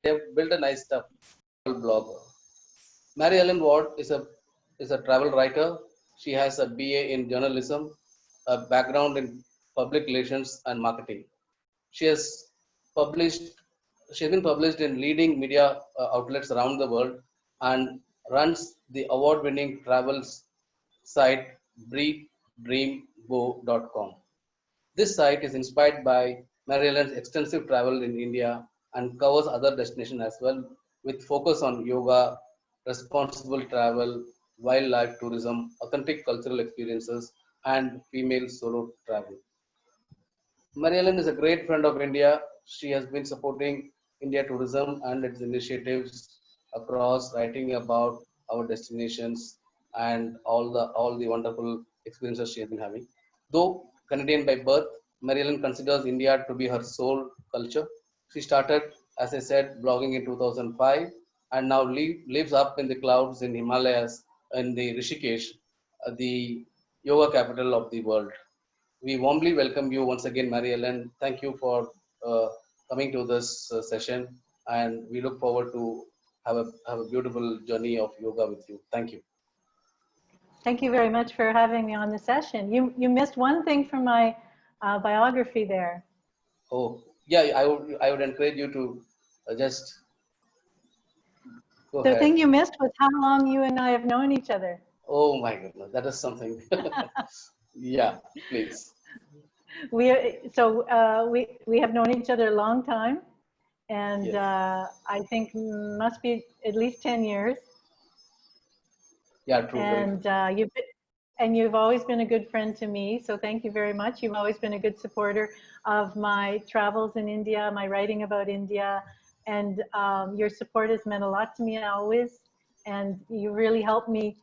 have built a nice stuff. Blogger. Mariellen Ward is a travel writer. She has a BA in journalism, a background in public relations and marketing. She has published. She has been published in leading media outlets around the world and runs the award-winning travel site Breathedreamgo.com. This site is inspired by Mariellen's extensive travel in India and covers other destinations as well, with focus on yoga, responsible travel, wildlife tourism, authentic cultural experiences, and female solo travel. Mariellen is a great friend of India. She has been supporting India tourism and its initiatives across, writing about our destinations and all the wonderful experiences she has been having. Though Canadian by birth, Mariellen considers India to be her soul culture. She started, as I said, blogging in 2005 and now lives up in the clouds in Himalayas in the Rishikesh, the yoga capital of the world. We warmly welcome you once again, Mariellen. Thank you for coming to this session, and we look forward to have a beautiful journey of yoga with you. Thank you. Thank you very much for having me on the session. You missed one thing from my biography there. Oh, yeah, I would encourage you to just go The ahead. thing you missed was how long you and I have known each other. Oh my goodness, that is something. Yeah, please. We have known each other a long time, and Yes. I think must be at least 10 years. Yeah, true. And you've always been a good friend to me, so thank you very much. You've always been a good supporter of my travels in India, my writing about India, and your support has meant a lot to me always. And you really helped me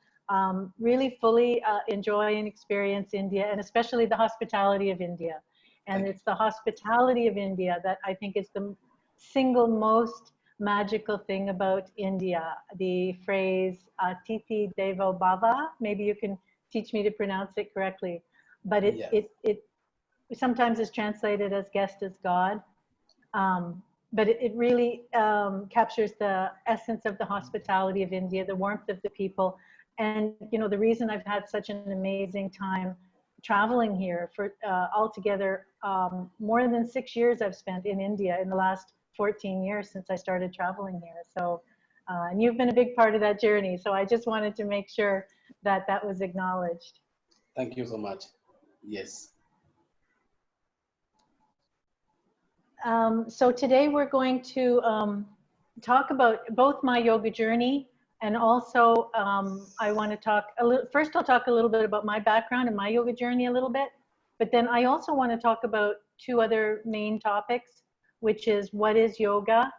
really fully enjoy and experience India, and especially the hospitality of India. And it's the hospitality of India that I think is the single most magical thing about India. The phrase Titi Devo Bhava, maybe you can teach me to pronounce it correctly, but it sometimes is translated as guest as God. But it really captures the essence of the hospitality of India, the warmth of the people. And, you know, the reason I've had such an amazing time traveling here for altogether, more than 6 years I've spent in India in the last 14 years since I started traveling here. So, and you've been a big part of that journey. So I just wanted to make sure that that was acknowledged. Thank you so much. Yes. So today we're going to talk about both my yoga journey and also I want to talk a little, first I'll talk a little bit about my background and my yoga journey a little bit, but then I also want to talk about two other main topics, which is what is yoga,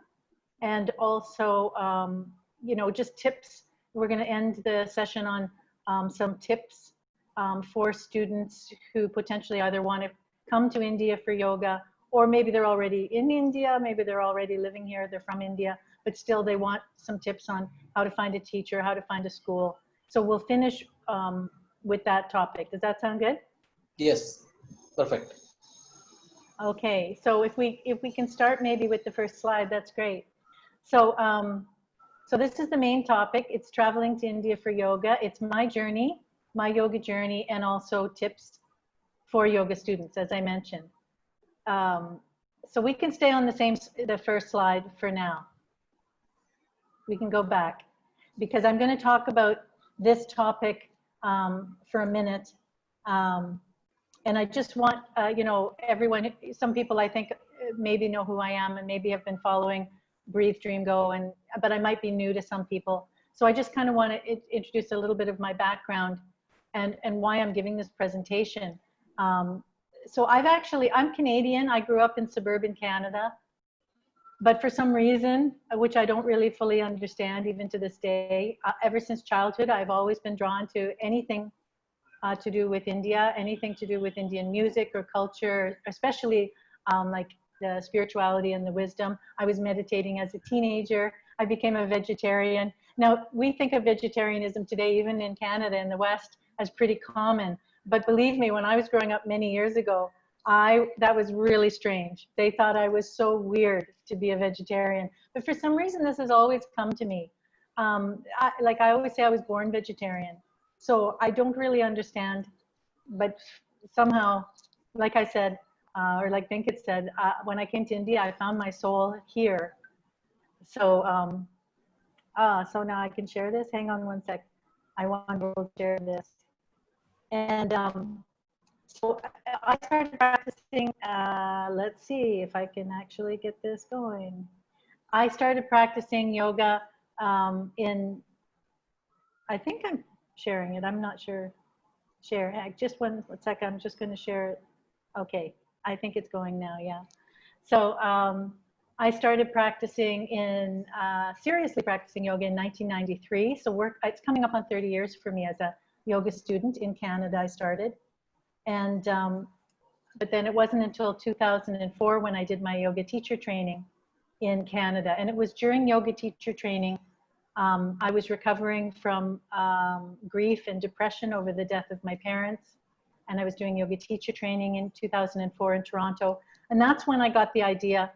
and also, you know, just tips. We're going to end the session on some tips for students who potentially either want to come to India for yoga, or maybe they're already in India, maybe they're already living here, they're from India, but still they want some tips on how to find a teacher, how to find a school. So we'll finish with that topic. Does that sound good? Yes, perfect. Okay, so if we can start maybe with the first slide, that's great. So, so this is the main topic. It's traveling to India for yoga. It's my journey, my yoga journey, and also tips for yoga students, as I mentioned. So we can stay on the first slide for now. We can go back because I'm going to talk about this topic for a minute. And I just want, you know, everyone, some people I think maybe know who I am and maybe have been following Breathedreamgo, but I might be new to some people. So I just kind of want to introduce a little bit of my background and why I'm giving this presentation. So I'm Canadian. I grew up in suburban Canada, but for some reason, which I don't really fully understand even to this day, ever since childhood, I've always been drawn to anything to do with India, anything to do with Indian music or culture, especially like the spirituality and the wisdom. I was meditating as a teenager. I became a vegetarian. Now, we think of vegetarianism today, even in Canada in the West, as pretty common. But believe me, when I was growing up many years ago, that was really strange. They thought I was so weird to be a vegetarian. But for some reason, this has always come to me. Like I always say, I was born vegetarian. So I don't really understand. But somehow, like I said, or like Venkat said, when I came to India, I found my soul here. So, so now I can share this. Hang on one sec. I want to share this. And so I started practicing, let's see if I can actually get this going. I started practicing yoga I think I'm sharing it. I'm not sure. Share, just one second. I'm just going to share it. Okay, I think it's going now, yeah. So I started practicing seriously practicing yoga in 1993. So it's coming up on 30 years for me as a yoga student in Canada. I started. And, but then it wasn't until 2004 when I did my yoga teacher training in Canada. And it was during yoga teacher training, I was recovering from grief and depression over the death of my parents. And I was doing yoga teacher training in 2004 in Toronto. And that's when I got the idea.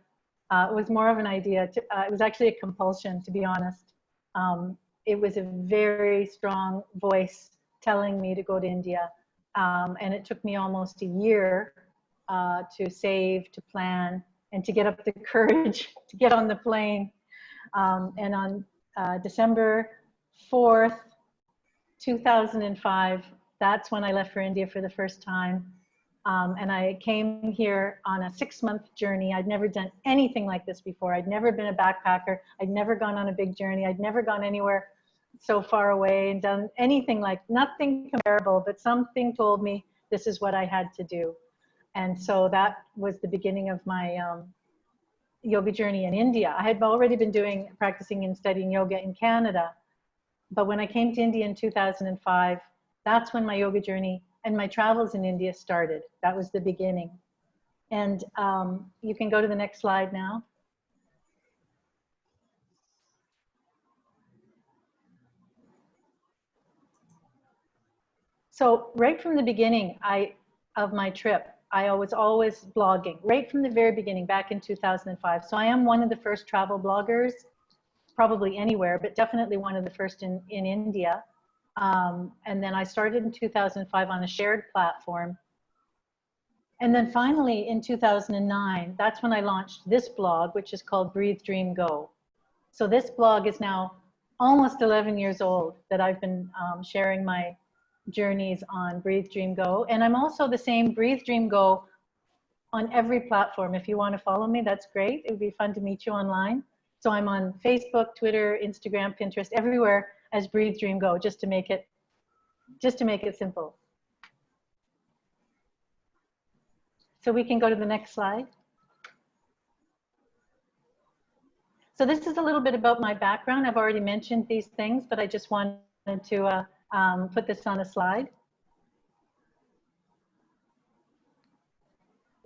It was more of an idea. It was actually a compulsion, to be honest. It was a very strong voice telling me to go to India. And it took me almost a year to save, to plan, and to get up the courage to get on the plane. And on December 4th, 2005, that's when I left for India for the first time. And I came here on a 6-month journey. I'd never done anything like this before. I'd never been a backpacker. I'd never gone on a big journey. I'd never gone anywhere so far away and done anything nothing comparable, but something told me this is what I had to do. And so that was the beginning of my yoga journey in India. I had already been practicing and studying yoga in Canada. But when I came to India in 2005, that's when my yoga journey and my travels in India started. That was the beginning. And you can go to the next slide now. So right from the beginning of my trip, I was always blogging, right from the very beginning, back in 2005. So I am one of the first travel bloggers, probably anywhere, but definitely one of the first in India. And then I started in 2005 on a shared platform. And then finally in 2009, that's when I launched this blog, which is called Breathedreamgo. So this blog is now almost 11 years old that I've been sharing my journeys on Breathedreamgo. And I'm also the same Breathedreamgo on every platform. If you want to follow me, that's great. It would be fun to meet you online. So I'm on Facebook, Twitter, Instagram, Pinterest, everywhere as Breathedreamgo, just to make it simple. So we can go to the next slide. So this is a little bit about my background. I've already mentioned these things, but I just wanted to put this on a slide.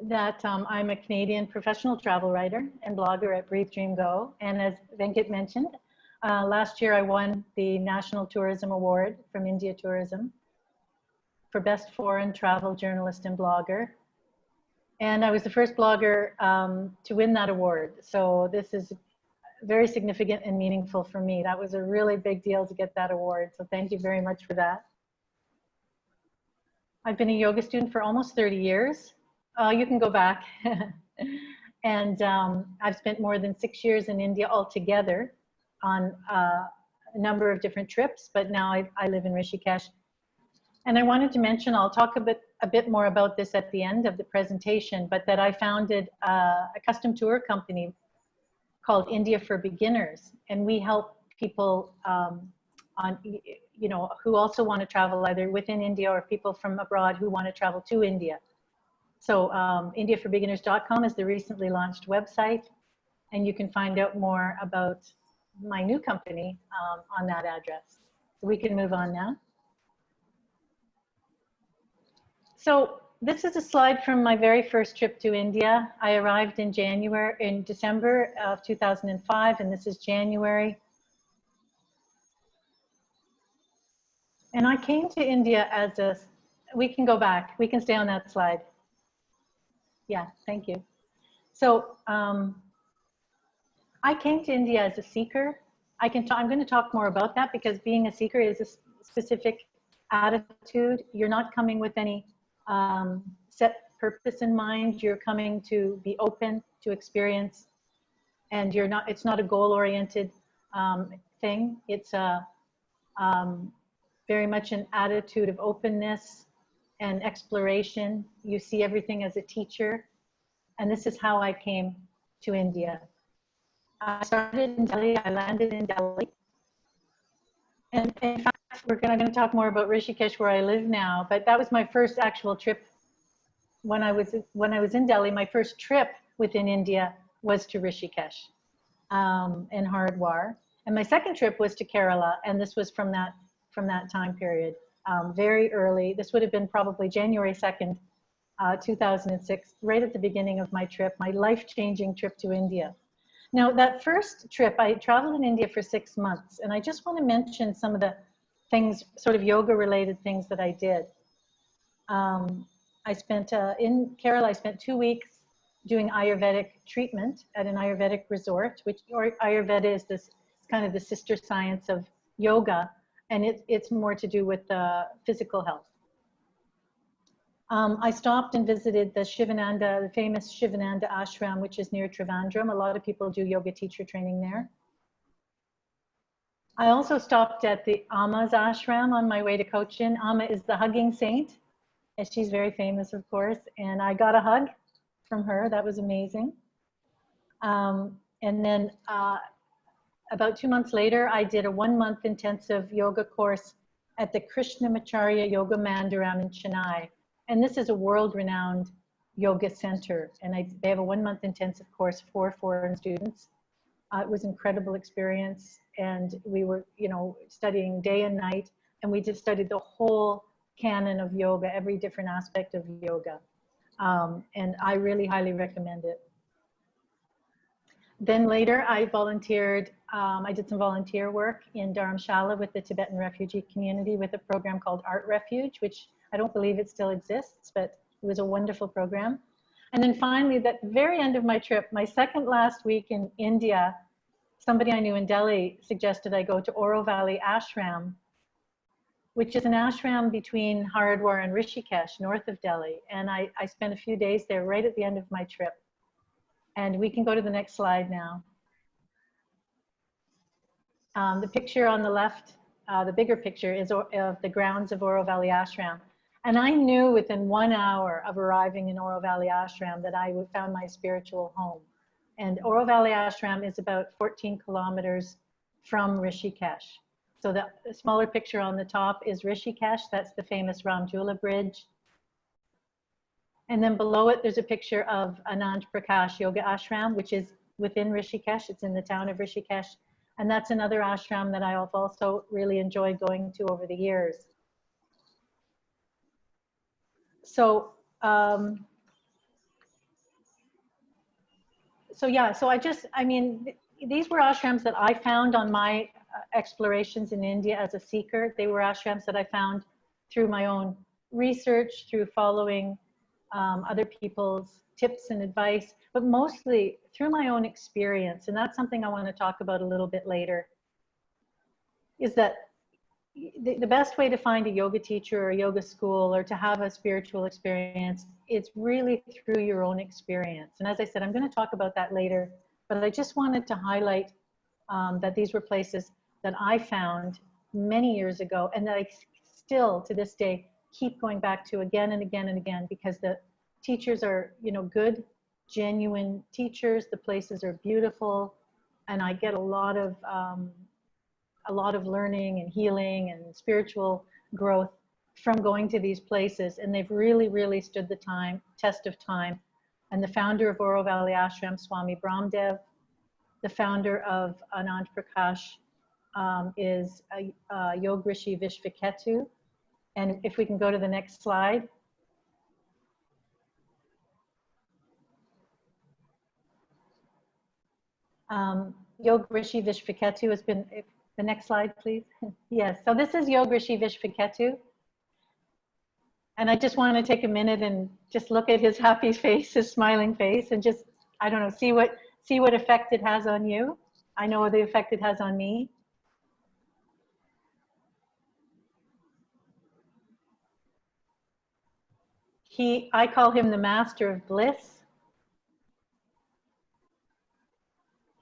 That I'm a Canadian professional travel writer and blogger at Breathedreamgo. And as Venkat mentioned, last year I won the National Tourism Award from India Tourism for Best Foreign Travel Journalist and Blogger. And I was the first blogger to win that award. So this is very significant and meaningful for me. That was a really big deal to get that award. So thank you very much for that. I've been a yoga student for almost 30 years. You can go back. And I've spent more than 6 years in India altogether on a number of different trips, but now I live in Rishikesh. And I wanted to mention, I'll talk a bit more about this at the end of the presentation, but that I founded a custom tour company called India for Beginners. And we help people who also want to travel either within India or people from abroad who want to travel to India. So indiaforbeginners.com is the recently launched website, and you can find out more about my new company on that address. So we can move on now. So this is a slide from my very first trip to India. I arrived in December of 2005, and this is January. And I came to India as we can go back, we can stay on that slide. Yeah, thank you. So I came to India as a seeker. I'm going to talk more about that because being a seeker is a specific attitude. You're not coming with any set purpose in mind. You're coming to be open to experience, and it's not a goal-oriented thing. It's a very much an attitude of openness and exploration. You see everything as a teacher. And this is how I came to India. I started in Delhi, I landed in Delhi. And in fact, we're going to talk more about Rishikesh, where I live now, but that was my first actual trip. When I was in Delhi, my first trip within India was to Rishikesh and Haridwar. And my second trip was to Kerala, and this was from that time period, very early. This would have been probably January 2nd, 2006, right at the beginning of my trip, my life-changing trip to India. Now, that first trip, I traveled in India for 6 months, and I just want to mention some of the things, sort of yoga-related things that I did. I spent, in Kerala, I spent 2 weeks doing Ayurvedic treatment at an Ayurvedic resort, or Ayurveda is this kind of the sister science of yoga, and it's more to do with physical health. I stopped and visited the Shivananda, the famous Shivananda ashram, which is near Trivandrum. A lot of people do yoga teacher training there. I also stopped at the Amma's ashram on my way to Cochin. Amma is the hugging saint, and she's very famous, of course. And I got a hug from her. That was amazing. And then about 2 months later, I did a 1-month intensive yoga course at the Krishnamacharya Yoga Mandiram in Chennai. And this is a world-renowned yoga center. And they have a 1-month intensive course for foreign students. It was an incredible experience. And we were, studying day and night. And we just studied the whole canon of yoga, every different aspect of yoga. And I really highly recommend it. Then later I volunteered, I did some volunteer work in Dharamshala with the Tibetan refugee community with a program called Art Refuge, which I don't believe it still exists, but it was a wonderful program. And then finally, at the very end of my trip, my second last week in India, somebody I knew in Delhi suggested I go to Oro Valley Ashram, which is an ashram between Haridwar and Rishikesh, north of Delhi. And I spent a few days there right at the end of my trip. And we can go to the next slide now. The picture on the left, the bigger picture, is of the grounds of Oro Valley Ashram. And I knew within 1 hour of arriving in Oro Valley Ashram that I found my spiritual home. And Oro Valley Ashram is about 14 kilometers from Rishikesh. So the smaller picture on the top is Rishikesh. That's the famous Ramjula Bridge. And then below it, there's a picture of Anand Prakash Yoga Ashram, which is within Rishikesh. It's in the town of Rishikesh. And that's another ashram that I have also really enjoyed going to over the years. So, so these were ashrams that I found on my explorations in India as a seeker. They were ashrams that I found through my own research, through following other people's tips and advice, but mostly through my own experience. And that's something I want to talk about a little bit later, is that the best way to find a yoga teacher or a yoga school or to have a spiritual experience is really through your own experience. And as I said, I'm going to talk about that later, but I just wanted to highlight that these were places that I found many years ago and that I still to this day keep going back to again and again and again, because the teachers are, good, genuine teachers. The places are beautiful, and I get a lot of learning and healing and spiritual growth from going to these places. And they've really, really stood the test of time. And the founder of Oro Valley Ashram, Swami Brahmdev, the founder of Anand Prakash, is Yog Rishi Vishvaketu. And if we can go to the next slide. Yog Rishi Vishvaketu has been, the next slide, please. Yes, so this is Yog Rishi Vishvaketu. And I just want to take a minute and just look at his happy face, his smiling face, and just, I don't know, see what effect it has on you. I know the effect it has on me. I call him the Master of Bliss.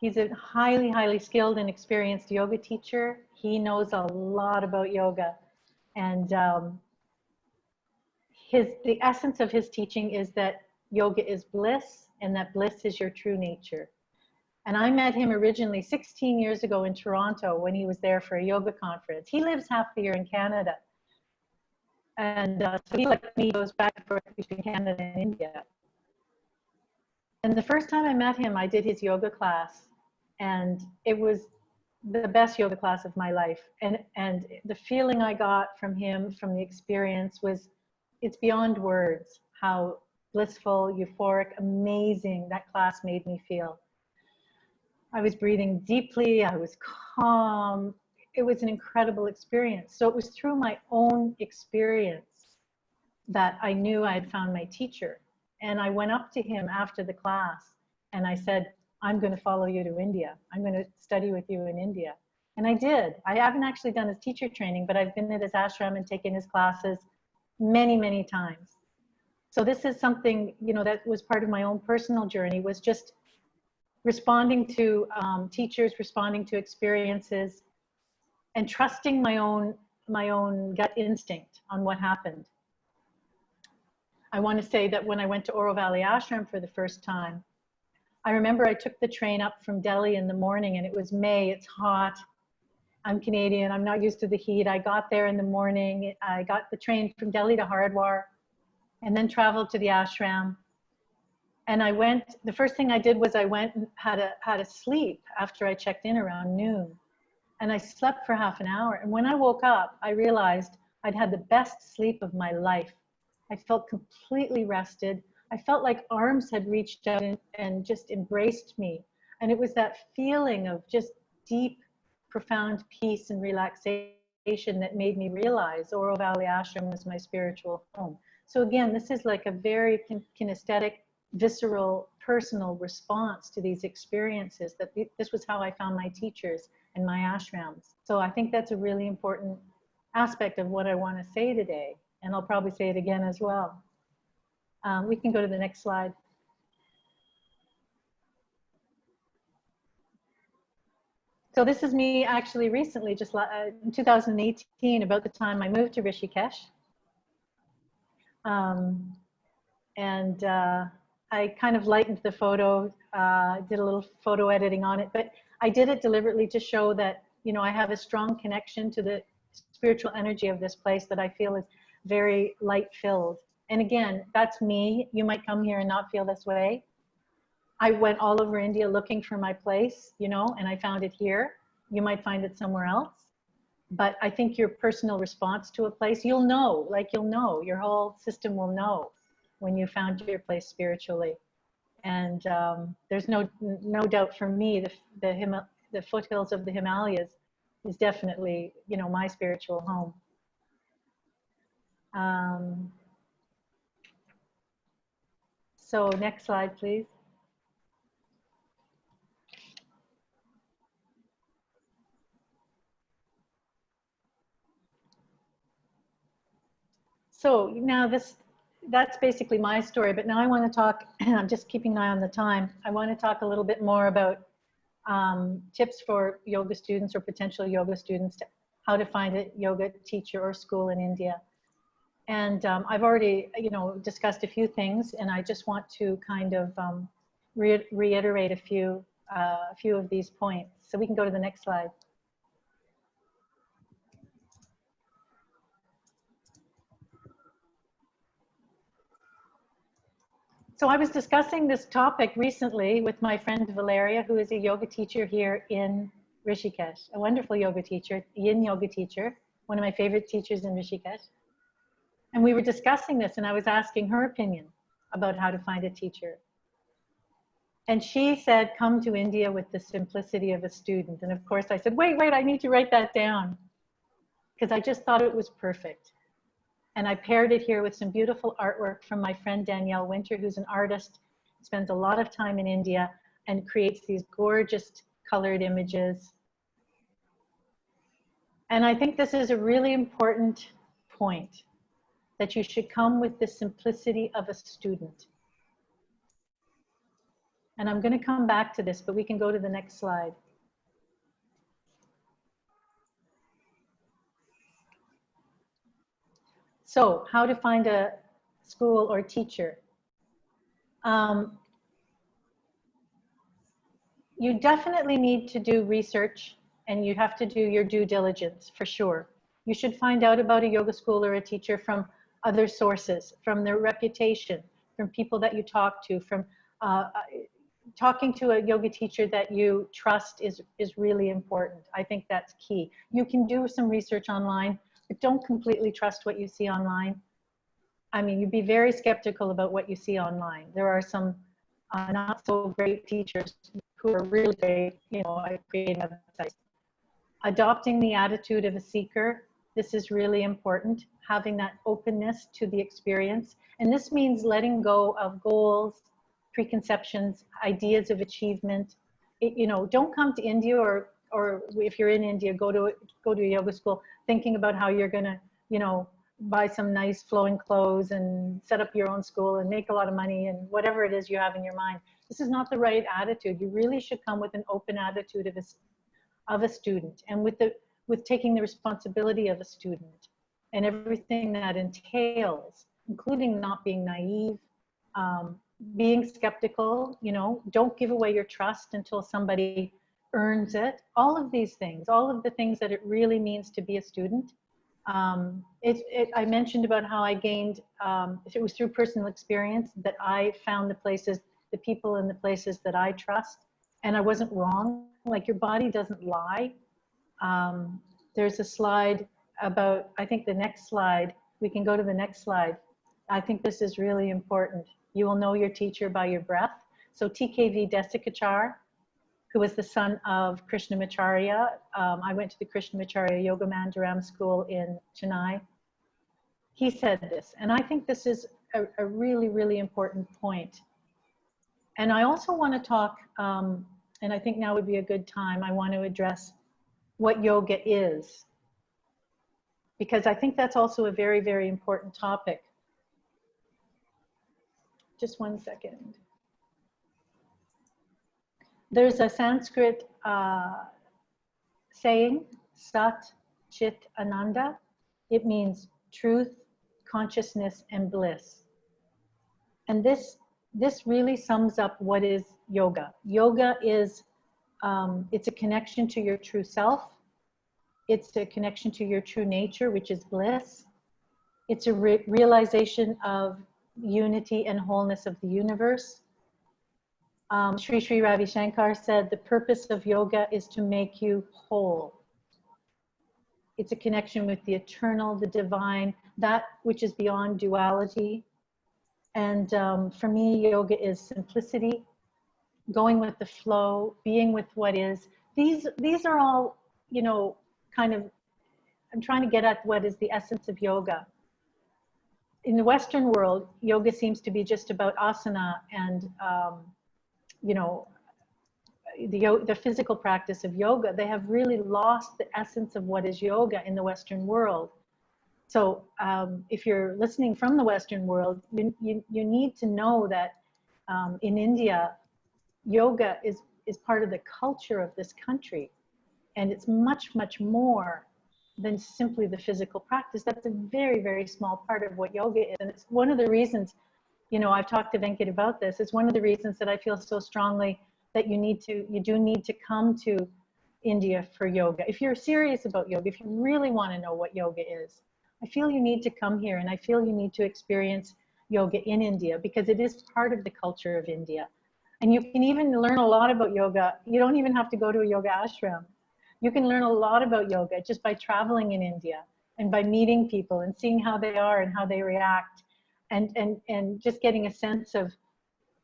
He's a highly, highly skilled and experienced yoga teacher. He knows a lot about yoga. And the essence of his teaching is that yoga is bliss and that bliss is your true nature. And I met him originally 16 years ago in Toronto when he was there for a yoga conference. He lives half the year in Canada. And so he, like me, goes back and forth between Canada and India. And the first time I met him, I did his yoga class. And it was the best yoga class of my life. And the feeling I got from him, from the experience, was, it's beyond words how blissful, euphoric, amazing that class made me feel. I was breathing deeply, I was calm. It was an incredible experience. So it was through my own experience that I knew I had found my teacher. And I went up to him after the class and I said, I'm going to follow you to India. I'm going to study with you in India. And I did. I haven't actually done his teacher training, but I've been at his ashram and taken his classes many, many times. So this is something, you know, that was part of my own personal journey, was just responding to teachers, responding to experiences, and trusting my own gut instinct on what happened. I want to say that when I went to Oro Valley Ashram for the first time, I remember I took the train up from Delhi in the morning, and it was May, it's hot. I'm Canadian, I'm not used to the heat. I got there in the morning, I got the train from Delhi to Hardwar, and then traveled to the ashram. And I went, the first thing I did was I went and had a sleep after I checked in around noon. And I slept for half an hour. And when I woke up, I realized I'd had the best sleep of my life. I felt completely rested. I felt like arms had reached out and just embraced me. And it was that feeling of just deep, profound peace and relaxation that made me realize Oro Valley Ashram was my spiritual home. So again, this is like a very kinesthetic, visceral, personal response to these experiences, that this was how I found my teachers and my ashrams. So I think that's a really important aspect of what I want to say today. And I'll probably say it again as well. We can go to the next slide. So this is me actually recently, just in 2018, about the time I moved to Rishikesh. I kind of lightened the photo, did a little photo editing on it, but I did it deliberately to show that, you know, I have a strong connection to the spiritual energy of this place that I feel is very light-filled. And again, that's me. You might come here and not feel this way. I went all over India looking for my place, you know, and I found it here. You might find it somewhere else. But I think your personal response to a place, you'll know, like you'll know, your whole system will know when you found your place spiritually. And there's no doubt for me, the foothills of the Himalayas is definitely, you know, my spiritual home. So next slide, please. So now that's basically my story, but now I want to talk, I'm just keeping an eye on the time. I want to talk a little bit more about tips for yoga students or potential yoga students, how to find a yoga teacher or school in India. And I've already, you know, discussed a few things, and I just want to kind of reiterate a few of these points. So we can go to the next slide. So I was discussing this topic recently with my friend Valeria, who is a yoga teacher here in Rishikesh, a wonderful yoga teacher, yin yoga teacher, one of my favorite teachers in Rishikesh. And we were discussing this, and I was asking her opinion about how to find a teacher. And she said, come to India with the simplicity of a student. And of course I said, wait, I need to write that down, because I just thought it was perfect. And I paired it here with some beautiful artwork from my friend Danielle Winter, who's an artist, spends a lot of time in India and creates these gorgeous colored images. And I think this is a really important point, that you should come with the simplicity of a student. And I'm going to come back to this, but we can go to the next slide. So, how to find a school or teacher? You definitely need to do research, and you have to do your due diligence for sure. You should find out about a yoga school or a teacher from other sources, from their reputation, from people that you talk to, from talking to a yoga teacher that you trust is really important. I think that's key. You can do some research online, but don't completely trust what you see online. I mean, you'd be very skeptical about what you see online. There are some not so great teachers who are really great, you know, at creating websites. Adopting the attitude of a seeker, this is really important, having that openness to the experience. And this means letting go of goals, preconceptions, ideas of achievement. You know, don't come to India, or if you're in India, go to a yoga school thinking about how you're gonna, you know, buy some nice flowing clothes and set up your own school and make a lot of money and whatever it is you have in your mind. This is not the right attitude. You really should come with an open attitude of a student, and with taking the responsibility of a student and everything that entails, including not being naive, being skeptical, you know, don't give away your trust until somebody earns it. All of these things, all of the things that it really means to be a student. I mentioned about how I gained, it was through personal experience that I found the people and the places that I trust, and I wasn't wrong. Like, your body doesn't lie. There's a slide about, I think the next slide, we can go to the next slide. I think this is really important. You will know your teacher by your breath. So TKV Desikachar, who was the son of Krishnamacharya. I went to the Krishnamacharya Yoga Mandiram school in Chennai. He said this, and I think this is a really, really important point. And I also want to talk, and I think now would be a good time, I want to address what yoga is, because I think that's also a very, very important topic. Just one second. There's a Sanskrit saying, Sat Chit Ananda. It means truth, consciousness, and bliss. And this really sums up what is yoga. Yoga is, it's a connection to your true self. It's a connection to your true nature, which is bliss. It's a realization of unity and wholeness of the universe. Sri Sri Ravi Shankar said, the purpose of yoga is to make you whole. It's a connection with the eternal, the divine, that which is beyond duality. And for me, yoga is simplicity, going with the flow, being with what is. These are all, you know, kind of, I'm trying to get at what is the essence of yoga. In the Western world, yoga seems to be just about asana and, you know, the physical practice of yoga. They have really lost the essence of what is yoga in the Western world. So if you're listening from the Western world, you need to know that in India, yoga is part of the culture of this country. And it's much, much more than simply the physical practice. That's a very, very small part of what yoga is. And it's one of the reasons, you know, I've talked to Venkat about this. It's one of the reasons that I feel so strongly that you do need to come to India for yoga. If you're serious about yoga, if you really want to know what yoga is, I feel you need to come here, and I feel you need to experience yoga in India, because it is part of the culture of India. And you can even learn a lot about yoga. You don't even have to go to a yoga ashram. You can learn a lot about yoga just by traveling in India and by meeting people and seeing how they are and how they react, and just getting a sense of,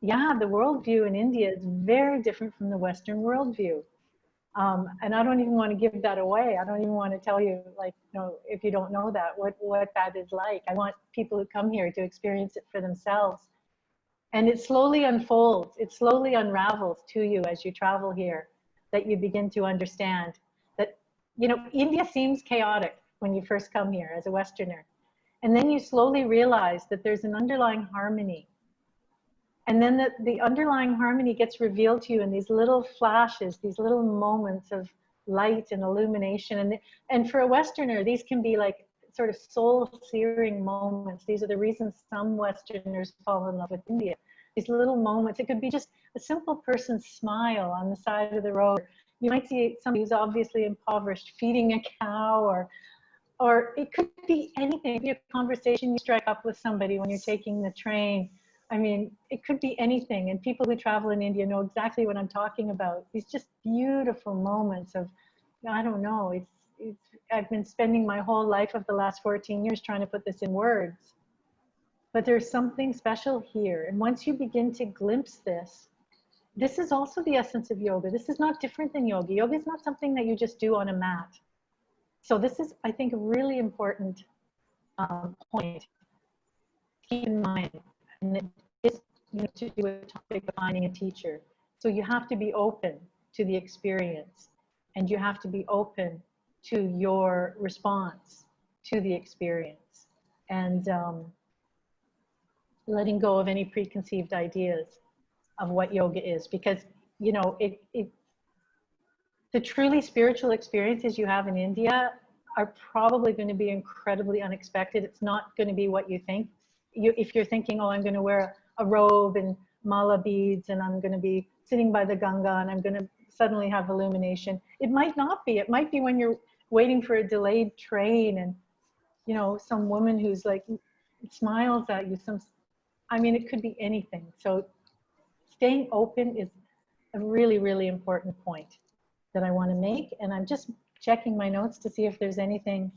yeah, the worldview in India is very different from the Western worldview. And I don't even want to give that away. I don't even want to tell you, like, you know, if you don't know that, what that is like. I want people who come here to experience it for themselves. And it slowly unfolds, it slowly unravels to you as you travel here, that you begin to understand that, you know, India seems chaotic when you first come here as a Westerner. And then you slowly realize that there's an underlying harmony. And then the underlying harmony gets revealed to you in these little flashes, these little moments of light and illumination. And for a Westerner, these can be like sort of soul-searing moments. These are the reasons some Westerners fall in love with India. These little moments. It could be just a simple person's smile on the side of the road. You might see somebody who's obviously impoverished feeding a cow, or it could be anything. It could be a conversation you strike up with somebody when you're taking the train. I mean, it could be anything. And people who travel in India know exactly what I'm talking about. These just beautiful moments of, I don't know, I've been spending my whole life of the last 14 years trying to put this in words. But there's something special here. And once you begin to glimpse this, this is also the essence of yoga. This is not different than yoga. Yoga is not something that you just do on a mat. So this is, I think, a really important point to keep in mind. And it is, you know, to do with the topic of finding a teacher. So you have to be open to the experience, and you have to be open to your response to the experience, and letting go of any preconceived ideas of what yoga is, because, you know, the truly spiritual experiences you have in India are probably going to be incredibly unexpected. It's not going to be what you think. If you're thinking, oh, I'm going to wear a robe and mala beads, and I'm going to be sitting by the Ganga, and I'm going to suddenly have illumination. It might not be. It might be when you're waiting for a delayed train, and, you know, some woman who's like smiles at you. I mean, it could be anything. So staying open is a really, really important point that I want to make. And I'm just checking my notes to see if there's anything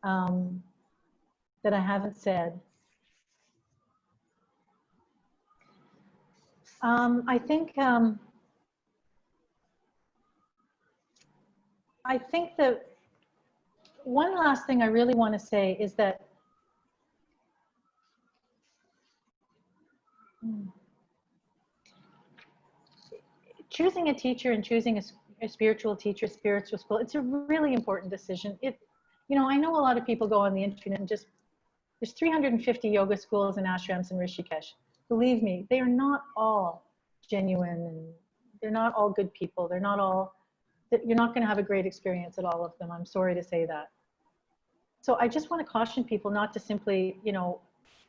that I haven't said. I think that one last thing I really want to say is that choosing a teacher and choosing a spiritual teacher, spiritual school, it's a really important decision. You know, I know a lot of people go on the internet and just, there's 350 yoga schools and ashrams in Rishikesh. Believe me, they are not all genuine, and they're not all good people. They're not all, you're not going to have a great experience at all of them. I'm sorry to say that. So I just want to caution people not to simply, you know,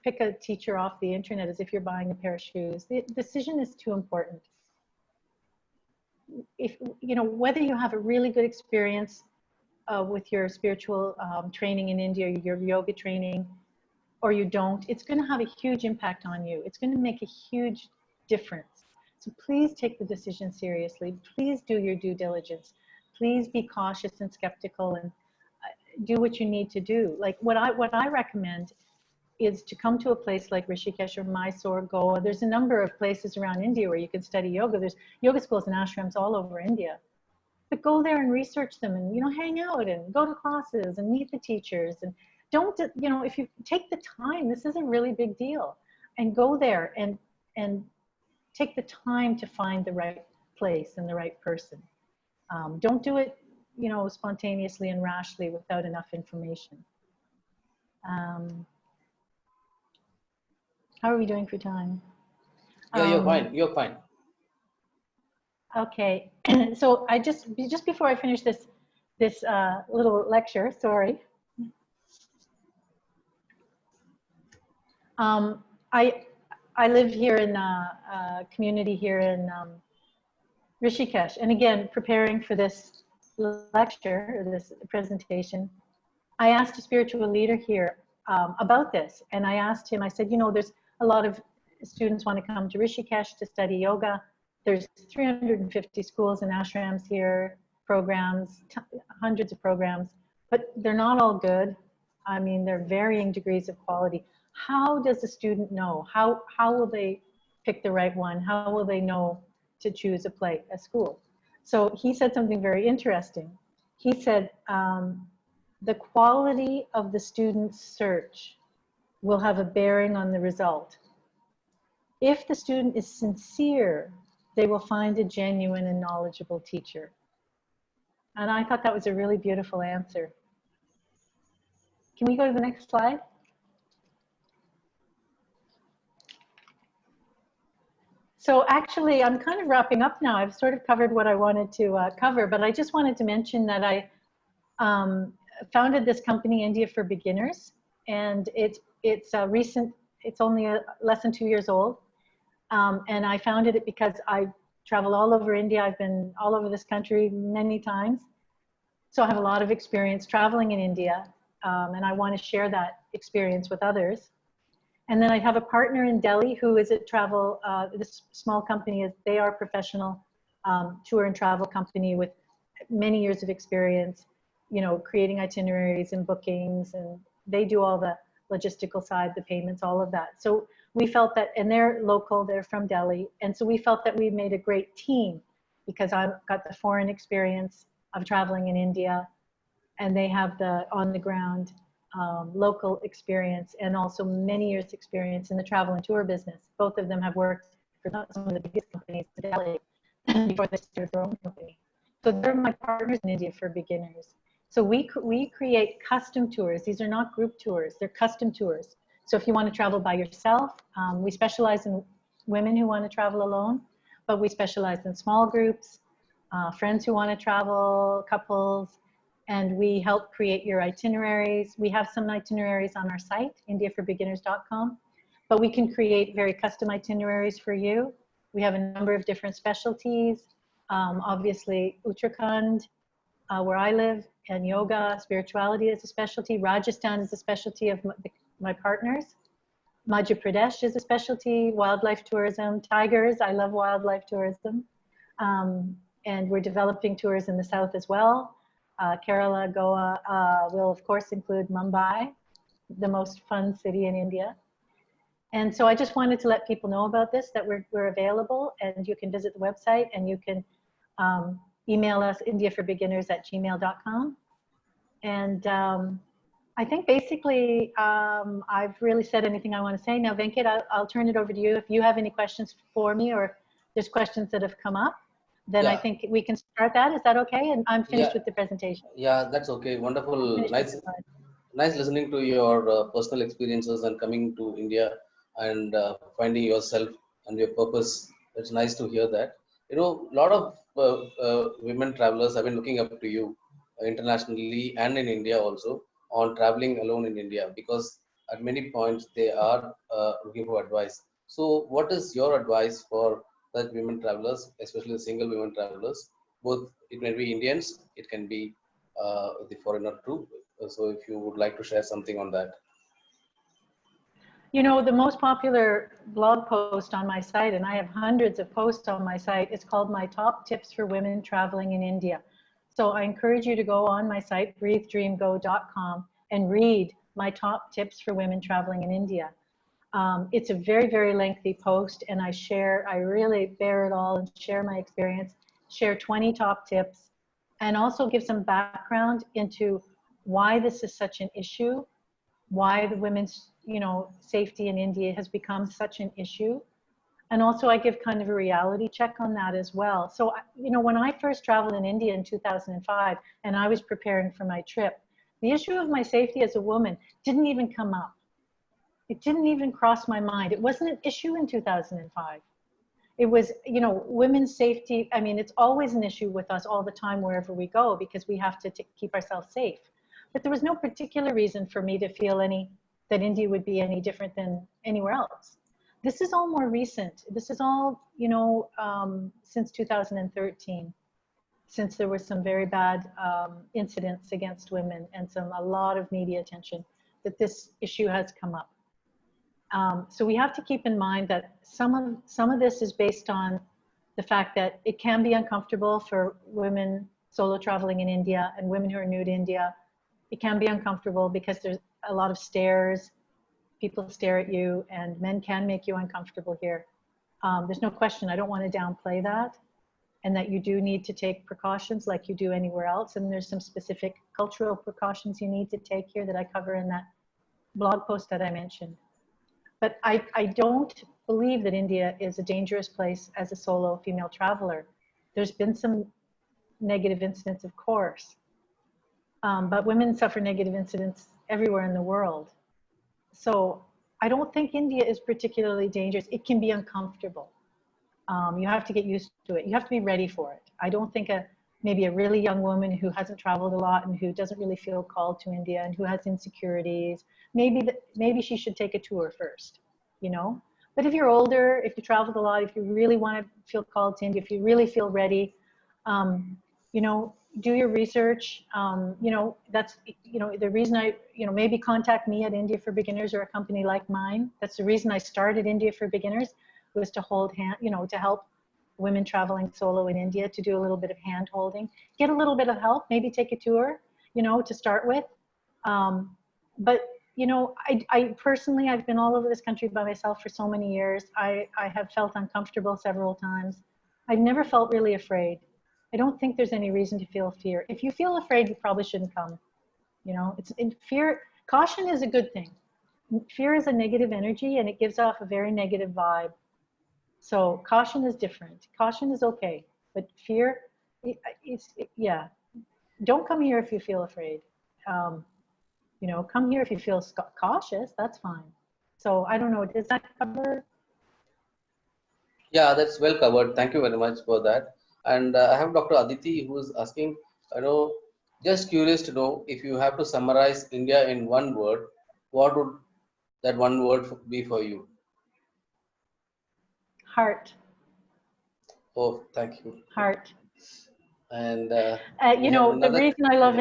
pick a teacher off the internet as if you're buying a pair of shoes. The decision is too important. If, you know, whether you have a really good experience with your spiritual training in India, your yoga training, or you don't, it's going to have a huge impact on you. It's going to make a huge difference. So please take the decision seriously. Please do your due diligence. Please be cautious and skeptical, and do what you need to do. Like what I recommend is to come to a place like Rishikesh or Mysore, Goa. There's a number of places around India where you can study yoga. There's yoga schools and ashrams all over India. But go there and research them, and, you know, hang out and go to classes and meet the teachers. And don't, you know, if you take the time, this is a really big deal, and go there and take the time to find the right place and the right person. Don't do it, you know, spontaneously and rashly without enough information. How are we doing for time? Yeah, you're fine. You're fine. Okay, so I just before I finish this little lecture, sorry. I live here in a community here in Rishikesh, and again, preparing for this lecture or this presentation, I asked a spiritual leader here about this, and I asked him. I said, you know, there's a lot of students want to come to Rishikesh to study yoga. There's 350 schools and ashrams here, programs, hundreds of programs, but they're not all good. I mean, they're varying degrees of quality. How does a student know? How will they pick the right one? How will they know to choose a school? So he said something very interesting. He said, the quality of the student's search will have a bearing on the result. If the student is sincere, they will find a genuine and knowledgeable teacher. And I thought that was a really beautiful answer. Can we go to the next slide? So actually, I'm kind of wrapping up now. I've sort of covered what I wanted to cover, but I just wanted to mention that I founded this company, India for Beginners, and it's recent. It's only less than 2 years old, and I founded it because I travel all over India. I've been all over this country many times, so I have a lot of experience traveling in India, and I want to share that experience with others. And then I have a partner in Delhi who is a travel, this small company, they are a professional tour and travel company with many years of experience, you know, creating itineraries and bookings, and they do all the logistical side, the payments, all of that. So we felt that, and they're local, they're from Delhi, and so we felt that we made a great team because I've got the foreign experience of traveling in India, and they have the on the ground local experience and also many years experience in the travel and tour business. Both of them have worked for some of the biggest companies in Delhi before they started their own company. So they're my partners in India for Beginners. So we create custom tours. These are not group tours, they're custom tours. So if you want to travel by yourself, we specialize in women who want to travel alone, but we specialize in small groups, friends who want to travel, couples, and we help create your itineraries. We have some itineraries on our site, indiaforbeginners.com, but we can create very custom itineraries for you. We have a number of different specialties. Obviously, Uttarakhand, where I live, and yoga, spirituality is a specialty. Rajasthan is a specialty of my partners. Madhya Pradesh is a specialty, wildlife tourism, tigers, I love wildlife tourism. And we're developing tours in the south as well. Kerala, Goa will of course include Mumbai, the most fun city in India. And so I just wanted to let people know about this, that we're available, and you can visit the website, and you can email us indiaforbeginners@gmail.com. And I think basically I've really said anything I want to say. Now, Venkat, I'll turn it over to you. If you have any questions for me, or there's questions that have come up, then I think we can start that. Is that okay? And I'm finished with the presentation. Yeah, that's okay. Wonderful. Nice listening to your personal experiences and coming to India and finding yourself and your purpose. It's nice to hear that. You know, a lot of women travelers have been looking up to you internationally and in India also on traveling alone in India, because at many points they are looking for advice. So what is your advice for such women travelers, especially the single women travelers? Both, it may be Indians, it can be the foreigner too. So if you would like to share something on that. You know, the most popular blog post on my site, and I have hundreds of posts on my site, is called My Top Tips for Women Traveling in India. So I encourage you to go on my site, breathedreamgo.com, and read my top tips for women traveling in India. It's a very, very lengthy post, and I really bear it all and share my experience, share 20 top tips, and also give some background into why this is such an issue, why the women's, you know, safety in India has become such an issue. And also I give kind of a reality check on that as well. So, you know, when I first traveled in India in 2005 and I was preparing for my trip, the issue of my safety as a woman didn't even come up. It didn't even cross my mind. It wasn't an issue in 2005. It was, you know, women's safety. I mean, it's always an issue with us all the time wherever we go, because we have to keep ourselves safe. But there was no particular reason for me to feel that India would be any different than anywhere else. This is all more recent. This is all, you know, since 2013, since there were some very bad incidents against women and a lot of media attention, that this issue has come up. So we have to keep in mind that some of this is based on the fact that it can be uncomfortable for women solo traveling in India and women who are new to India. It can be uncomfortable because there's a lot of stares. People stare at you, and men can make you uncomfortable here. There's no question. I don't want to downplay that. and that you do need to take precautions like you do anywhere else. And there's some specific cultural precautions you need to take here that I cover in that blog post that I mentioned. But I don't believe that India is a dangerous place as a solo female traveler. There's been some negative incidents, of course, but women suffer negative incidents everywhere in the world. So I don't think India is particularly dangerous. It can be uncomfortable. You have to get used to it. You have to be ready for it. I don't think maybe a really young woman who hasn't traveled a lot and who doesn't really feel called to India and who has insecurities, maybe she should take a tour first, you know? But if you're older, if you traveled a lot, if you really want to feel called to India, if you really feel ready, you know, do your research. You know, that's, you know, the reason maybe contact me at India for Beginners or a company like mine. That's the reason I started India for Beginners, was to hold hand, you know, to help women traveling solo in India, to do a little bit of hand holding, get a little bit of help, maybe take a tour, you know, to start with. But, you know, I personally, I've been all over this country by myself for so many years. I have felt uncomfortable several times. I've never felt really afraid. I don't think there's any reason to feel fear. If you feel afraid, you probably shouldn't come. You know, fear, caution is a good thing. Fear is a negative energy and it gives off a very negative vibe. So caution is different. Caution is okay, but fear, yeah. Don't come here if you feel afraid. You know, come here if you feel cautious. That's fine. So I don't know. Does that cover? Yeah, that's well covered. Thank you very much for that. And I have Dr. Aditi who is asking, just curious to know, if you have to summarize India in one word, what would that one word be for you? Heart. Oh, thank you. Heart. And You we have know, the another. reason I love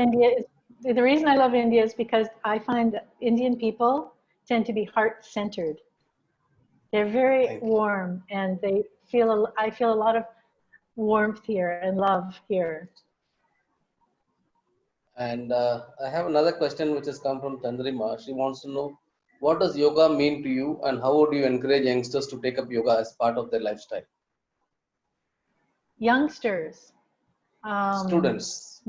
India is because I find that Indian people tend to be heart-centered. They're very Thank you. warm, and I feel a lot of warmth here and love here. And I have another question which has come from Chandrima. She wants to know, what does yoga mean to you, and how would you encourage youngsters to take up yoga as part of their lifestyle? Youngsters. Students.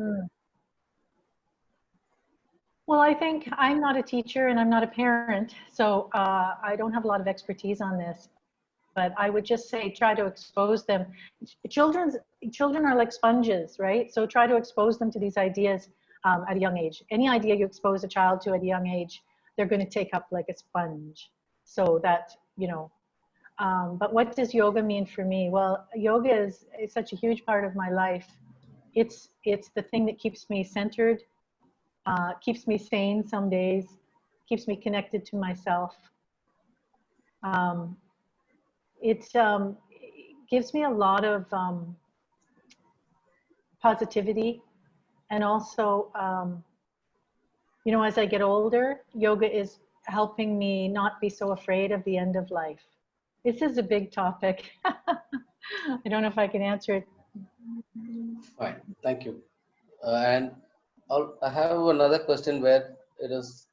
Well, I think I'm not a teacher and I'm not a parent, so I don't have a lot of expertise on this. But I would just say, try to expose them. Children are like sponges, right? So try to expose them to these ideas at a young age. Any idea you expose a child to at a young age, they're going to take up like a sponge. So that, you know. But what does yoga mean for me? Well, yoga is such a huge part of my life. It's the thing that keeps me centered, keeps me sane some days, keeps me connected to myself. It gives me a lot of positivity, and also, you know, as I get older, yoga is helping me not be so afraid of the end of life. This is a big topic. I don't know if I can answer it. Fine, thank you. And I have another question where it is,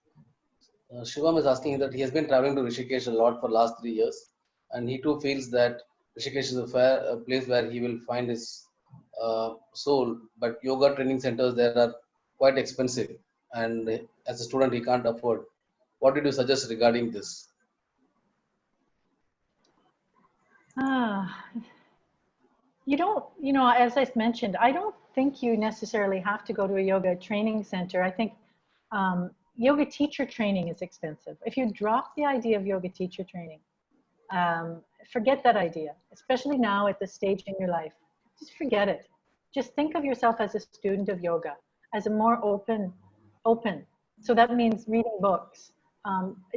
Shivam is asking that he has been traveling to Rishikesh a lot for last 3 years, and he too feels that Rishikesh is a place where he will find his soul. But yoga training centers there are quite expensive, and as a student he can't afford. What did you suggest regarding this? You don't, you know, as I mentioned, I don't think you necessarily have to go to a yoga training center. I think yoga teacher training is expensive. If you drop the idea of yoga teacher training, forget that idea, especially now at this stage in your life. Just forget it. Just think of yourself as a student of yoga, as a more open. So that means reading books,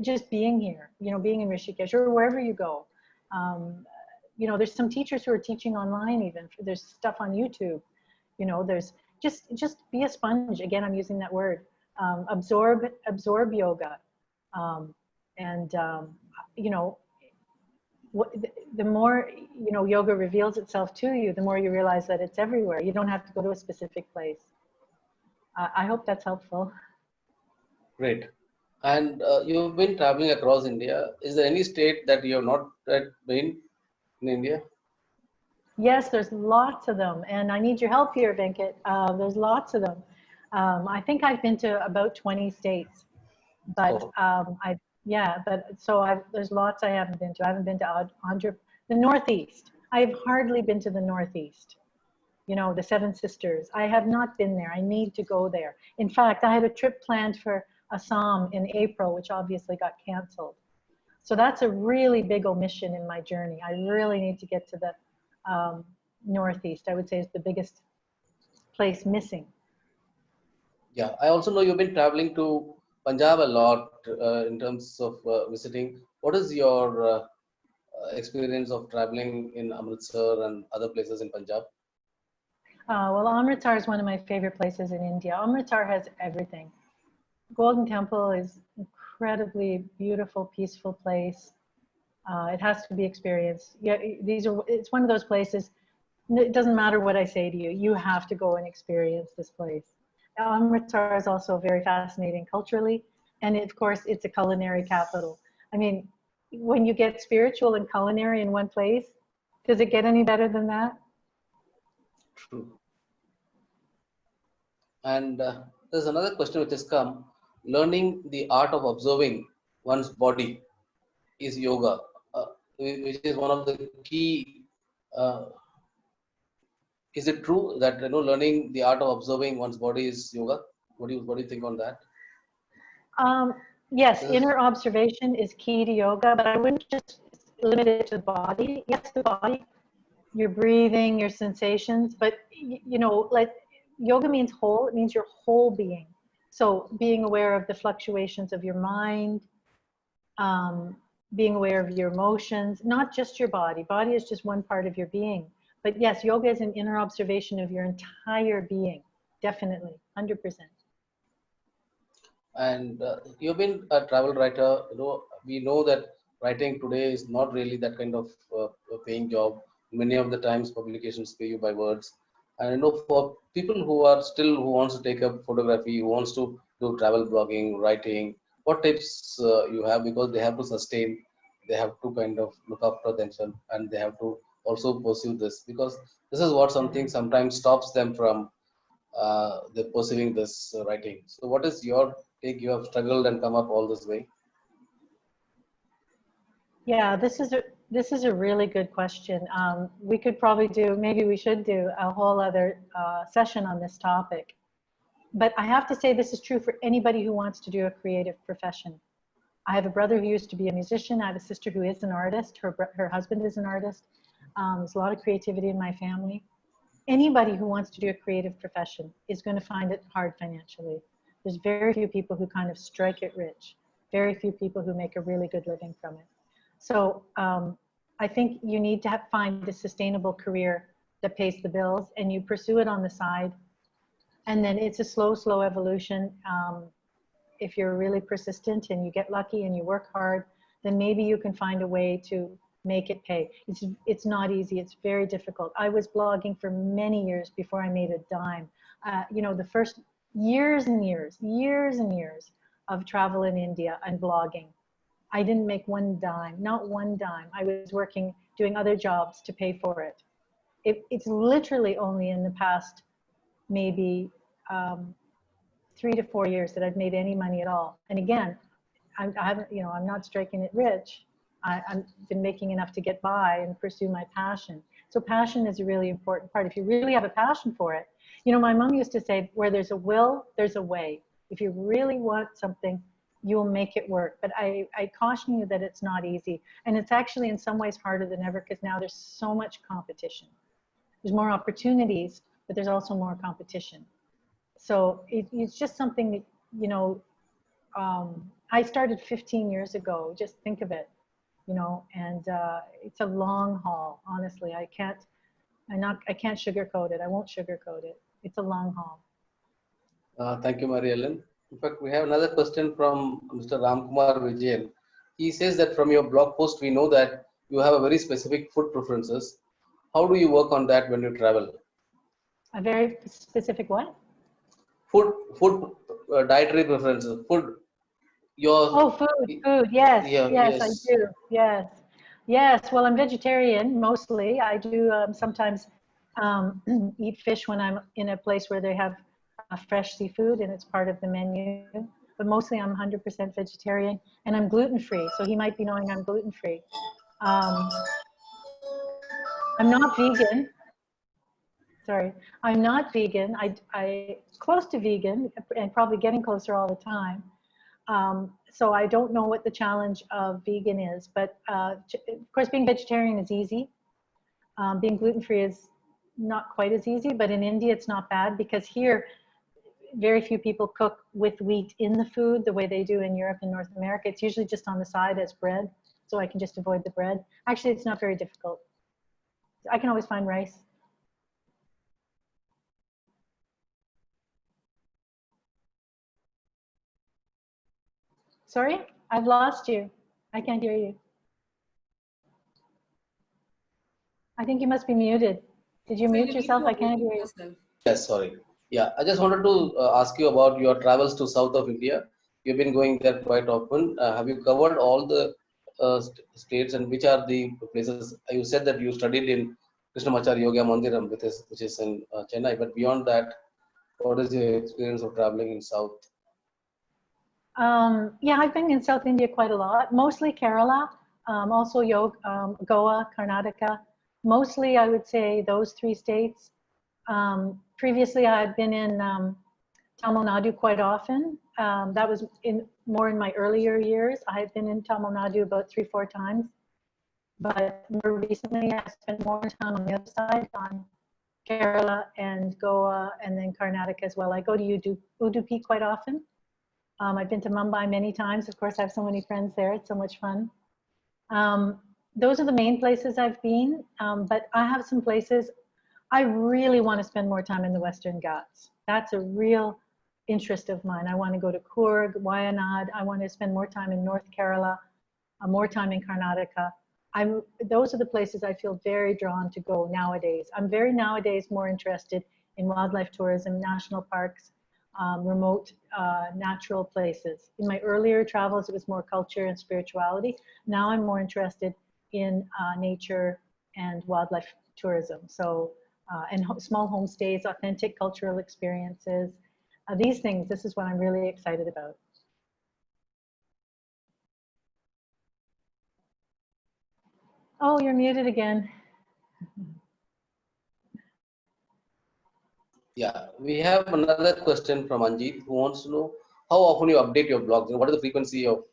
just being here, you know, being in Rishikesh or wherever you go. You know, there's some teachers who are teaching online even. There's stuff on YouTube. You know, there's just be a sponge. Again, I'm using that word. Absorb yoga. You know, the more, you know, yoga reveals itself to you, the more you realize that it's everywhere. You don't have to go to a specific place. I hope that's helpful. Great. And you've been traveling across India. Is there any state that you have not been in India? Yes, there's lots of them, and I need your help here, Venkat. There's lots of them. I think I've been to about 20 states, but Oh, yeah, but so there's lots I haven't been to. I haven't been to the Northeast. I have hardly been to the Northeast. You know, the Seven Sisters. I have not been there. I need to go there. In fact, I had a trip planned for Assam in April, which obviously got canceled. So that's a really big omission in my journey. I really need to get to the Northeast. I would say is the biggest place missing. yeah. I also know you've been traveling to Punjab a lot in terms of visiting. What is your experience of traveling in Amritsar and other places in Punjab? Well, Amritsar is one of my favorite places in India. Amritsar has everything. Golden Temple is incredibly beautiful, peaceful place. It has to be experienced. Yeah, it's one of those places. It doesn't matter what I say to you. You have to go and experience this place. Amritsar is also very fascinating culturally, and of course, it's a culinary capital. I mean, when you get spiritual and culinary in one place, does it get any better than that? True. And there's another question which has come. Learning the art of observing one's body is yoga, which is one of the key. Uh, is it true that learning the art of observing one's body is yoga? What do you think on that? Um, yes, This is inner observation is key to yoga, but I wouldn't just limit it to the body. Yes, the body, your breathing, your sensations, but you know, like yoga means whole, it means your whole being. So being aware of the fluctuations of your mind, um, being aware of your emotions, not just your body. Body is just one part of your being. But yes, yoga is an inner observation of your entire being, definitely, 100%. and you've been a travel writer. We know that writing today is not really that kind of a paying job. Many of the times publications pay you by words. And for people who are still who wants to take up photography, who wants to do travel blogging, writing, what tips you have, because they have to sustain, they have to kind of look after themselves, and they have to also pursue this, because this is what something sometimes stops them from the pursuing this writing. So, what is your take? You have struggled and come up all this way. Yeah, this is a really good question. We could probably maybe we should do a whole other session on this topic. But I have to say this is true for anybody who wants to do a creative profession. I have a brother who used to be a musician. I have a sister who is an artist. Her husband is an artist. There's a lot of creativity in my family. Anybody who wants to do a creative profession is going to find it hard financially. There's very few people who kind of strike it rich. Very few people who make a really good living from it. So I think you need to find a sustainable career that pays the bills, and you pursue it on the side. And then it's a slow evolution. If you're really persistent and you get lucky and you work hard, then maybe you can find a way to make it pay. It's not easy. It's very difficult. I was blogging for many years before I made a dime. The first years and years of travel in India and blogging, I didn't make one dime, not one dime. I was working, doing other jobs to pay for it. It's literally only in the past maybe 3 to 4 years that I've made any money at all. And again, I haven't, I'm not striking it rich. I've been making enough to get by and pursue my passion. So passion is a really important part. If you really have a passion for it, my mom used to say, where there's a will, there's a way. If you really want something, you'll make it work. But I caution you that it's not easy. And it's actually in some ways harder than ever, because now there's so much competition. There's more opportunities, but there's also more competition. So it's just something that, I started 15 years ago. Just think of it, and it's a long haul. Honestly, I can't sugarcoat it. I won't sugarcoat it. It's a long haul. Thank you, Mariellen. In fact, we have another question from Mr. Ramkumar Vijayan. He says that from your blog post, we know that you have a very specific food preferences. How do you work on that when you travel? A very specific what? Food dietary preferences. Food. Your Oh, food. Yes, yeah, yes, I yes. do. Yes. Yes, well, I'm vegetarian mostly. I do sometimes eat fish when I'm in a place where they have fresh seafood and it's part of the menu. But mostly I'm 100% vegetarian and I'm gluten-free. So he might be knowing I'm gluten-free. Um, I'm not vegan. Sorry, I'm not vegan. I close to vegan and probably getting closer all the time. So I don't know what the challenge of vegan is, but of course being vegetarian is easy. Being gluten-free is not quite as easy, but in India it's not bad because here very few people cook with wheat in the food the way they do in Europe and North America. It's usually just on the side as bread, so I can just avoid the bread. Actually, it's not very difficult. I can always find rice. Sorry, I've lost you. I can't hear you. I think you must be muted. Did you So mute you need yourself? to I can't unmute hear you. yourself. Yes, sorry. Yeah, I just wanted to ask you about your travels to south of India. You've been going there quite often. Have you covered all the states, and which are the places? You said that you studied in Krishnamacharya Yoga Mandiram, which is in Chennai. But beyond that, what is your experience of traveling in south? Yeah, I've been in South India quite a lot, mostly Kerala, also Goa, Karnataka. Mostly, I would say those three states. Previously, I've been in Tamil Nadu quite often. That was more in my earlier years. I've been in Tamil Nadu about 3-4 times. But more recently, I spent more time on the other side, on Kerala and Goa, and then Karnataka as well. I go to Udupi quite often. I've been to Mumbai many times. Of course, I have so many friends there. It's so much fun. Those are the main places I've been, but I have some places I really want to spend more time in the Western Ghats. That's a real interest of mine. I want to go to Coorg, Wayanad. I want to spend more time in North Kerala, more time in Karnataka. Those are the places I feel very drawn to go nowadays. I'm very nowadays more interested in wildlife tourism, national parks, remote natural places. In my earlier travels, it was more culture and spirituality. Now I'm more interested in nature and wildlife tourism. So, and small homestays, authentic cultural experiences. These things, this is what I'm really excited about. Oh, you're muted again. Yeah, we have another question from Anjit who wants to know how often you update your blogs and what is the frequency of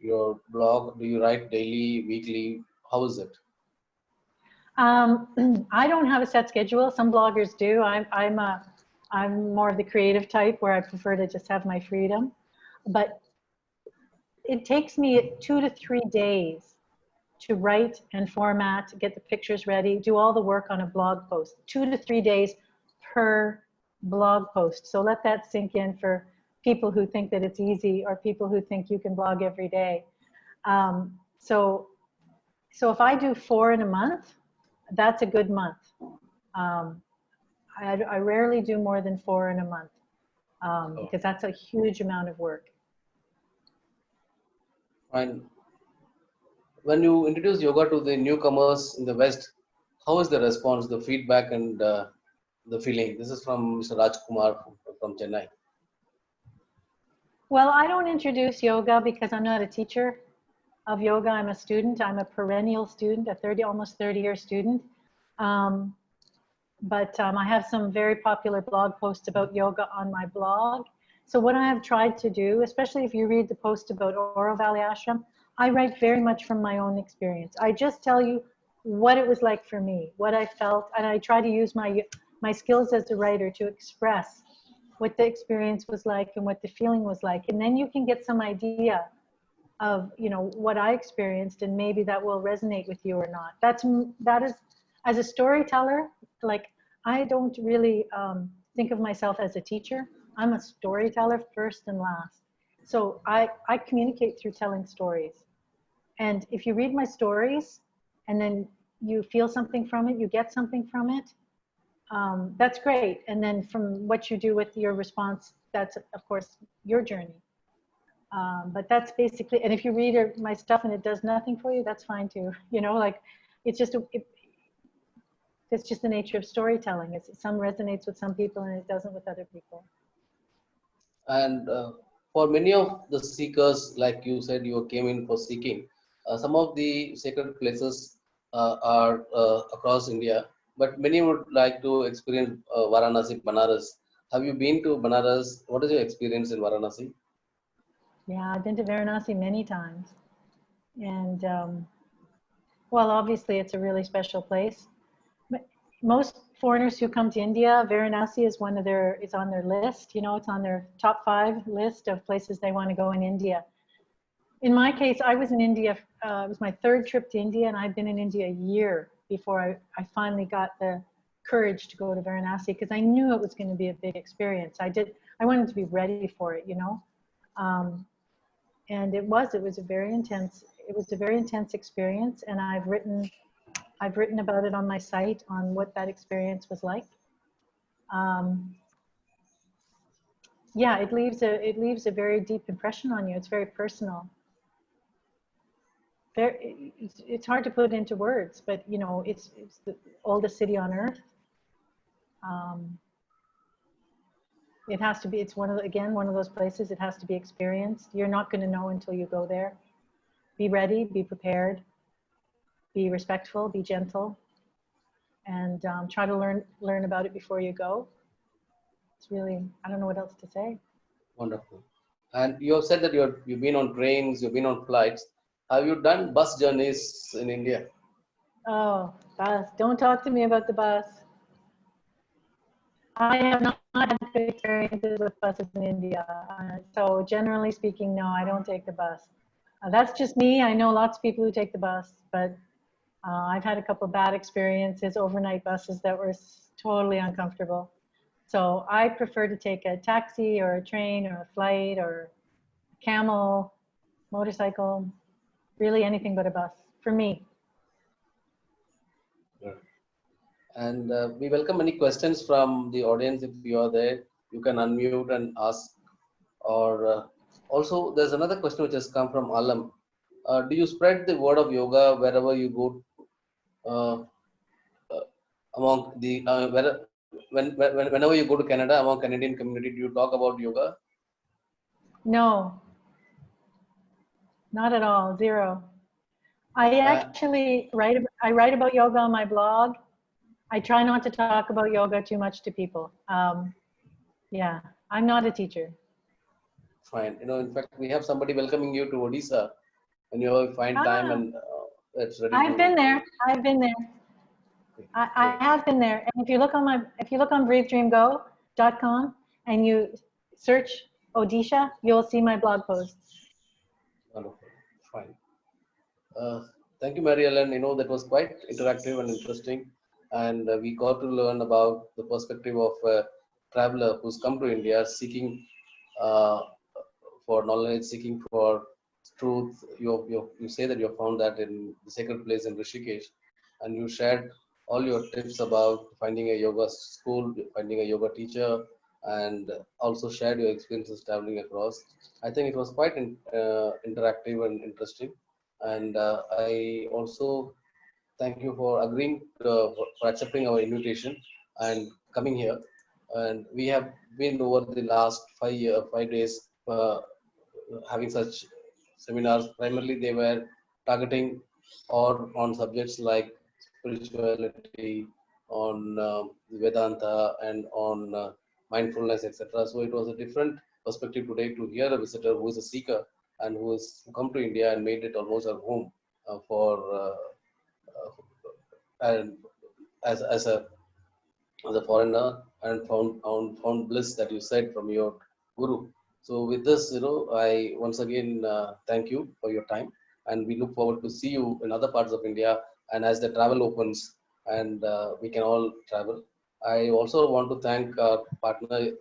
your blog? Do you write daily, weekly? How is it? I don't have a set schedule. Some bloggers do. I'm more of the creative type where I prefer to just have my freedom. But it takes me 2 to 3 days to write and format, get the pictures ready, do all the work on a blog post. 2 to 3 days per blog post. So let that sink in for people who think that it's easy or people who think you can blog every day. So if I do 4 in a month, that's a good month. I rarely do more than 4 in a month because that's a huge amount of work. Fine. When you introduce yoga to the newcomers in the West, how is the response, the feedback, and the feeling? This is from Mr. Rajkumar from Chennai. Well, I don't introduce yoga because I'm not a teacher of yoga. I'm a student. I'm a perennial student, a almost 30-year student. But I have some very popular blog posts about yoga on my blog. So what I have tried to do, especially if you read the post about Oro Valley Ashram, I write very much from my own experience. I just tell you what it was like for me, what I felt, and I try to use my skills as a writer to express what the experience was like and what the feeling was like. And then you can get some idea of, you know, what I experienced, and maybe that will resonate with you or not. That is, as a storyteller, like, I don't really think of myself as a teacher. I'm a storyteller first and last. So I communicate through telling stories. And if you read my stories and then you feel something from it, you get something from it, that's great. And then from what you do with your response, that's of course your journey. But that's basically, and if you read my stuff and it does nothing for you, that's fine too. You know, like it's just it's just the nature of storytelling. Some resonates with some people and it doesn't with other people. And for many of the seekers, like you said, you came in for seeking. Some of the sacred places are across India, but many would like to experience Varanasi, Banaras. Have you been to Banaras? What is your experience in Varanasi? Yeah, I've been to Varanasi many times. And well, obviously it's a really special place. But most foreigners who come to India, Varanasi is it's on their list. You know, it's on their top 5 list of places they want to go in India. In my case, I was in India, it was my 3rd trip to India, and I'd been in India a year before I finally got the courage to go to Varanasi, because I knew it was going to be a big experience. I wanted to be ready for it, you know. And it was a very intense experience, and I've written about it on my site on what that experience was like. Yeah, it leaves a very deep impression on you. It's very personal. It's hard to put into words, but you know, it's the oldest city on earth. It has to be. It's one of those places. It has to be experienced. You're not going to know until you go there. Be ready. Be prepared. Be respectful. Be gentle. And try to learn about it before you go. It's really, I don't know what else to say. Wonderful. And you have said that you've been on trains, you've been on flights. Have you done bus journeys in India? Oh, bus. Don't talk to me about the bus. I have not had good experiences with buses in India. So generally speaking, no, I don't take the bus. That's just me. I know lots of people who take the bus, but I've had a couple bad experiences, overnight buses that were totally uncomfortable. So I prefer to take a taxi or a train or a flight or a camel, motorcycle, really anything but a bus for me. And we welcome any questions from the audience. If you are there, you can unmute and ask. Or also, there's another question which has come from Alam. Do you spread the word of yoga wherever you go? Among the whenever you go to Canada, among Canadian community, do you talk about yoga? No, not at all. Zero. I actually write about yoga on my blog. I try not to talk about yoga too much to people. Yeah, I'm not a teacher. Fine. You know, in fact, we have somebody welcoming you to Odisha, and you find time and it's ready. I've been there. I've been there. I have been there. And if you look on breathedreamgo.com and you search Odisha, you'll see my blog posts. Wonderful. Fine. Thank you, Mariellen. You know, that was quite interactive and interesting. And we got to learn about the perspective of a traveler who's come to India seeking for knowledge, seeking for truth. You say that you found that in the sacred place in Rishikesh, and you shared all your tips about finding a yoga school, finding a yoga teacher, and also shared your experiences traveling across. I think it was quite interactive and interesting. And I also thank you for agreeing for accepting our invitation and coming here. And we have been over the last 5 days having such seminars. Primarily, they were targeting or on subjects like spirituality, on Vedanta, and on mindfulness, etc. So it was a different perspective today to hear a visitor who is a seeker and who come to India and made it almost a home for and as a foreigner and found bliss that you said from your guru. So with this, you know, I once again thank you for your time, and we look forward to see you in other parts of India. And as the travel opens, and we can all travel. I also want to thank our partner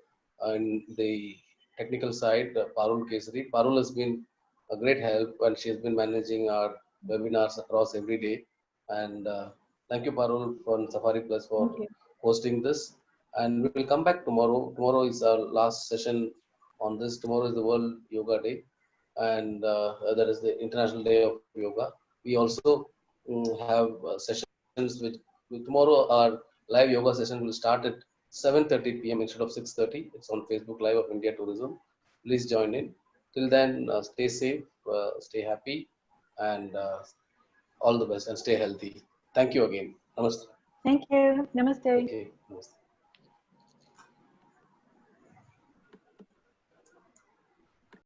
in the technical side, Parul Kesari. Parul has been a great help, and she has been managing our webinars across every day. And thank you, Parul, from Safari Plus for hosting this. And we will come back tomorrow. Tomorrow is our last session on this. Tomorrow is the World Yoga Day. and that is the International Day of Yoga. We also have sessions with tomorrow. Our live yoga session will start at 7:30 p.m. instead of 6:30. It's on Facebook Live of India Tourism. Please join in. Till then, stay safe, stay happy, and all the best, and stay healthy. Thank you again. Namaste. Thank you. Namaste. Okay. Namaste.